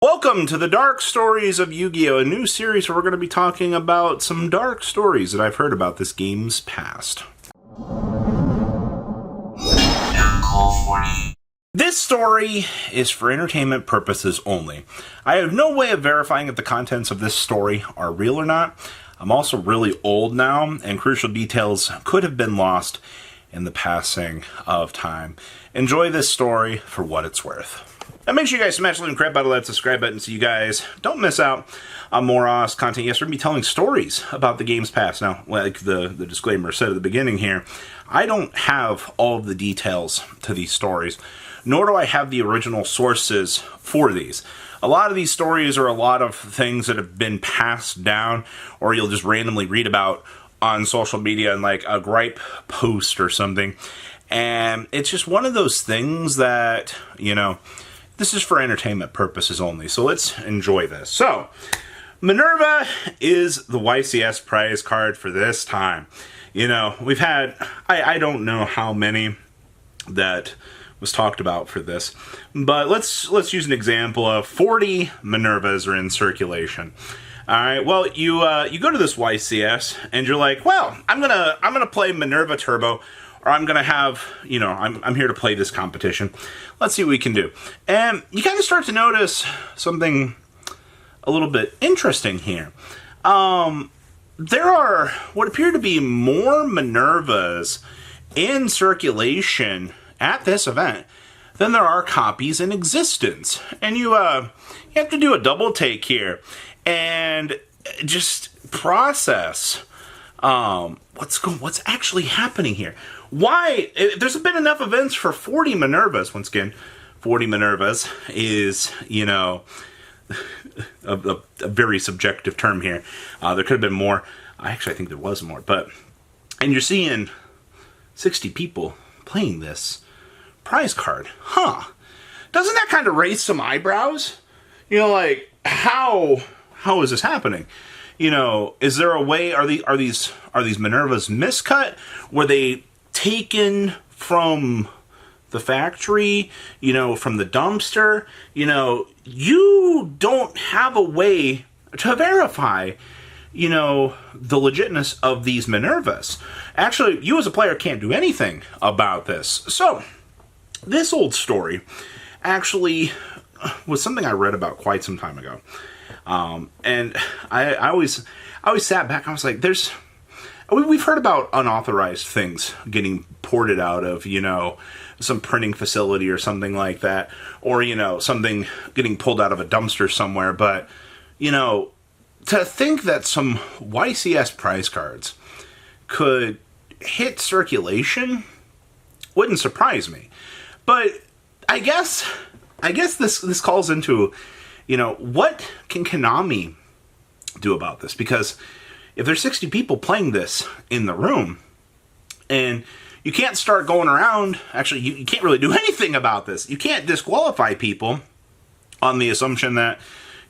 Welcome to the Dark Stories of Yu-Gi-Oh! A new series where we're going to be talking about some dark stories that I've heard about this game's past. This story is for entertainment purposes only. I have no way of verifying if the contents of this story are real or not. I'm also really old now, and crucial details could have been lost in the passing of time. Enjoy this story for what it's worth. And make sure you guys smash the crap out of that subscribe button so you guys don't miss out on more awesome content. Yes, we're going to be telling stories about the game's past. Now, like the disclaimer said at the beginning here, I don't have all of the details to these stories, nor do I have the original sources for these. A lot of these stories are a lot of things that have been passed down, or you'll just randomly read about on social media in like a gripe post or something. And it's just one of those things that, you know, this is for entertainment purposes only, so let's enjoy this. So, Minerva is the YCS prize card for this time. You know, we've had, I don't know how many that was talked about for this, but let's use an example of 40 Minervas are in circulation. All right, well, you go to this YCS, and you're like, well, I'm gonna play Minerva Turbo, or I'm going to have, you know, I'm here to play this competition. Let's see what we can do. And you kind of start to notice something a little bit interesting here. There are what appear to be more Minervas in circulation at this event than there are copies in existence. And you have to do a double take here and just process what's actually happening here. Why? There's been enough events for 40 Minervas. Once again, 40 Minervas is, you know, a very subjective term here. There could have been more. I think there was more. And you're seeing 60 people playing this prize card. Huh. Doesn't that kind of raise some eyebrows? You know, like, how is this happening? You know, is there a way, are these Minervas miscut? Were they taken from the factory, you know, from the dumpster? You know, you don't have a way to verify, you know, the legitness of these Minervas. Actually, you as a player can't do anything about this. So, this old story actually was something I read about quite some time ago. And I always sat back and I was like, we've heard about unauthorized things getting ported out of, you know, some printing facility or something like that, or, you know, something getting pulled out of a dumpster somewhere. But, you know, to think that some YCS prize cards could hit circulation wouldn't surprise me. But I guess this calls into, you know, what can Konami do about this? Because if there's 60 people playing this in the room, and you can't start going around, actually, you can't really do anything about this. You can't disqualify people on the assumption that,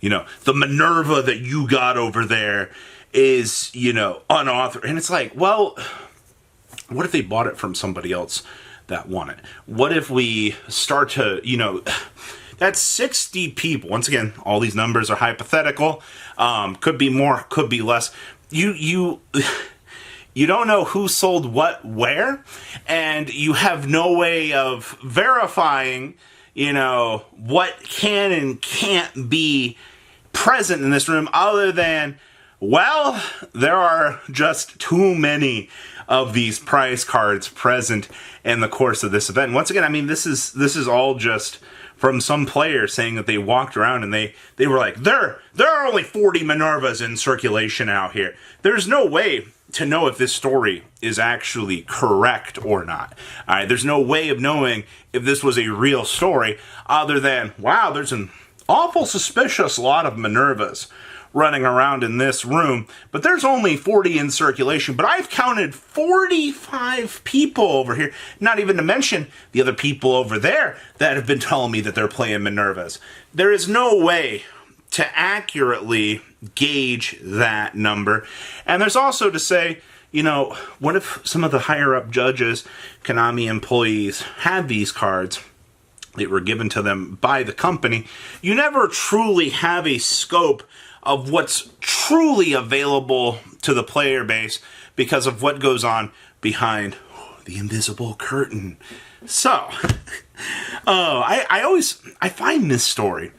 you know, the Minerva that you got over there is, you know, unauthorized. And it's like, well, what if they bought it from somebody else that won it? What if we start to, you know, that's 60 people. Once again, all these numbers are hypothetical. Could be more, could be less. You don't know who sold what where, and you have no way of verifying, you know, what can and can't be present in this room other than, well, there are just too many of these prize cards present in the course of this event. And once again, I mean, this is all just from some player saying that they walked around and they were like, there are only 40 Minervas in circulation out here. There's no way to know if this story is actually correct or not. All right, there's no way of knowing if this was a real story other than, wow, there's an awful suspicious lot of Minervas running around in this room, but there's only 40 in circulation. But I've counted 45 people over here, not even to mention the other people over there that have been telling me that they're playing Minervas. There is no way to accurately gauge that number. And there's also to say, you know, what if some of the higher up judges, Konami employees, had these cards that were given to them by the company, you never truly have a scope of what's truly available to the player base because of what goes on behind the invisible curtain. So, I find this story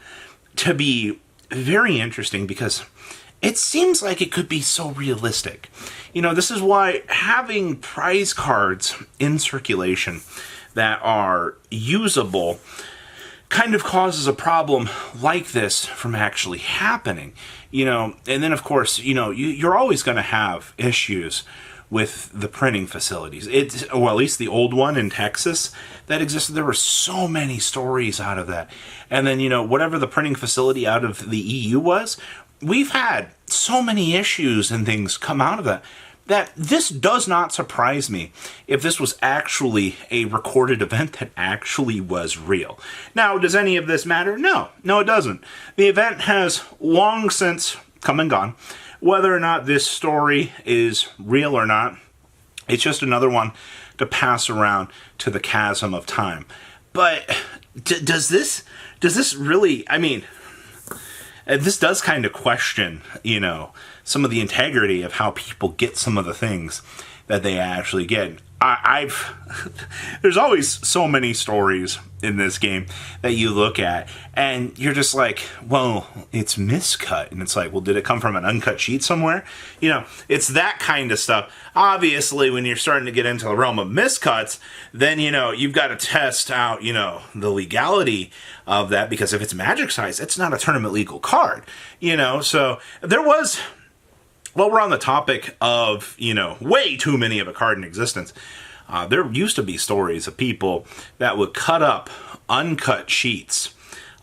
to be very interesting because it seems like it could be so realistic. You know, this is why having prize cards in circulation that are usable kind of causes a problem like this from actually happening. You know, and then of course, you know, you're always going to have issues with the printing facilities. Well, at least the old one in Texas that existed, there were so many stories out of that. And then, you know, whatever the printing facility out of the EU was, we've had so many issues and things come out of that this does not surprise me if this was actually a recorded event that actually was real. Now, does any of this matter? No, it doesn't. The event has long since come and gone. Whether or not this story is real or not, it's just another one to pass around to the chasm of time. But does this really, I mean, this does kind of question, you know, some of the integrity of how people get some of the things that they actually get. There's always so many stories in this game that you look at and you're just like, well, it's miscut. And it's like, well, did it come from an uncut sheet somewhere? You know, it's that kind of stuff. Obviously, when you're starting to get into the realm of miscuts, then, you know, you've got to test out, you know, the legality of that, because if it's magic size, it's not a tournament legal card, you know. So there was, well, we're on the topic of, you know, way too many of a card in existence. There used to be stories of people that would cut up uncut sheets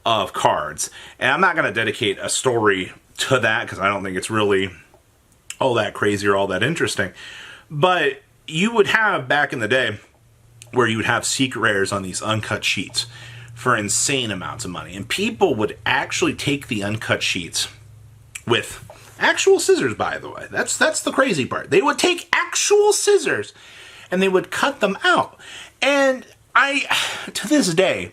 of cards. And I'm not going to dedicate a story to that because I don't think it's really all that crazy or all that interesting. But you would have back in the day where you would have secret rares on these uncut sheets for insane amounts of money. And people would actually take the uncut sheets with actual scissors, by the way. That's the crazy part. They would take actual scissors and they would cut them out. And to this day,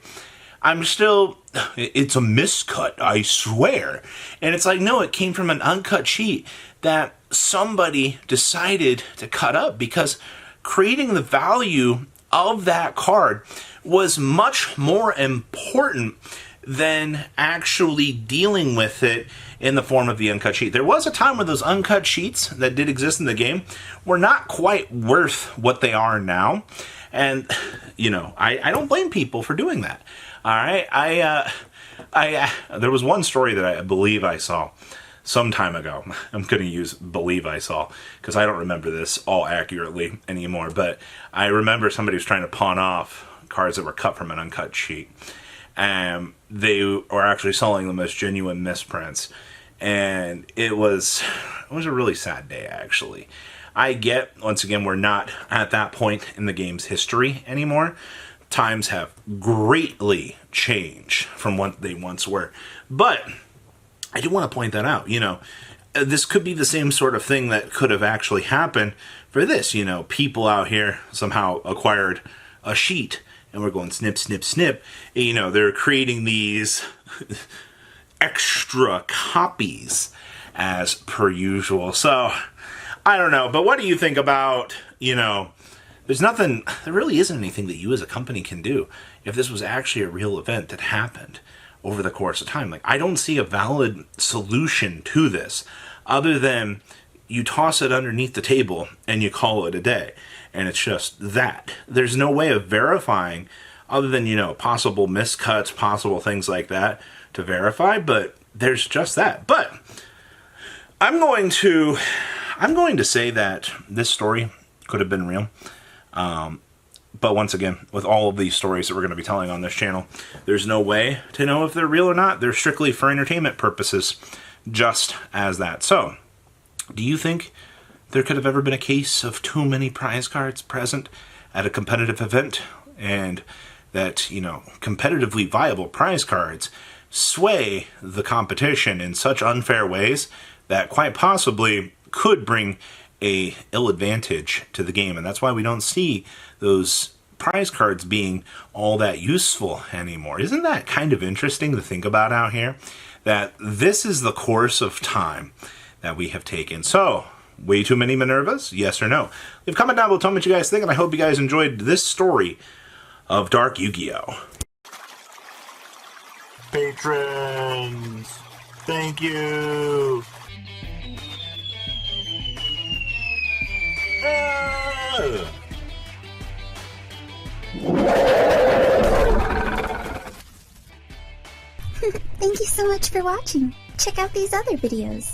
I'm still, it's a miscut, I swear. And it's like, no, it came from an uncut sheet that somebody decided to cut up because creating the value of that card was much more important than actually dealing with it in the form of the uncut sheet. There was a time where those uncut sheets that did exist in the game were not quite worth what they are now. And, you know, I don't blame people for doing that. All right. There was one story that I believe I saw some time ago. I'm going to use believe I saw because I don't remember this all accurately anymore. But I remember somebody was trying to pawn off cards that were cut from an uncut sheet. And they were actually selling them as genuine misprints. And it was a really sad day, actually. I get, once again, we're not at that point in the game's history anymore. Times have greatly changed from what they once were. But I do want to point that out. You know, this could be the same sort of thing that could have actually happened for this. You know, people out here somehow acquired a sheet and we're going snip, snip, snip. You know, they're creating these extra copies as per usual. So, I don't know. But what do you think about, you know, there really isn't anything that you as a company can do if this was actually a real event that happened over the course of time. Like, I don't see a valid solution to this other than you toss it underneath the table and you call it a day. And it's just that. There's no way of verifying other than, you know, possible miscuts, possible things like that to verify, but there's just that. But I'm going to say that this story could have been real. But once again, with all of these stories that we're going to be telling on this channel, there's no way to know if they're real or not. They're strictly for entertainment purposes, just as that. So, do you think there could have ever been a case of too many prize cards present at a competitive event, and that, you know, competitively viable prize cards sway the competition in such unfair ways that quite possibly could bring a ill advantage to the game? And that's why we don't see those prize cards being all that useful anymore. Isn't that kind of interesting to think about out here? That this is the course of time that we have taken. So, way too many Minervas? Yes or no? Leave a comment down below, tell me what you guys think, and I hope you guys enjoyed this story of Dark Yu-Gi-Oh! Patrons! Thank you! Thank you so much for watching. Check out these other videos.